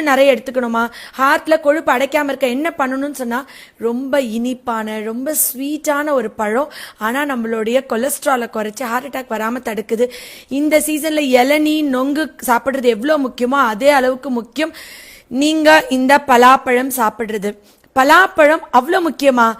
நிறைய எடுத்துக்கணுமா, ஹார்ட்ல கொழுப்பு அடைக்காம இருக்க என்ன பண்ணணும்னு சொன்னா, ரொம்ப இனிப்பான ரொம்ப ஸ்வீட்டான ஒரு பழம். ஆனா நம்மளுடைய கொலஸ்ட்ராலை குறைச்சி ஹார்ட் அட்டாக் வராம தடுக்குது. இந்த சீசன்ல இளநீ நொங்கு சாப்பிடுறது எவ்வளவு முக்கியமோ அதே அளவுக்கு முக்கியம் நீங்க இந்த பலாப்பழம் சாப்பிடுறது. பலாப்பழம் அவ்வளவு முக்கியமா?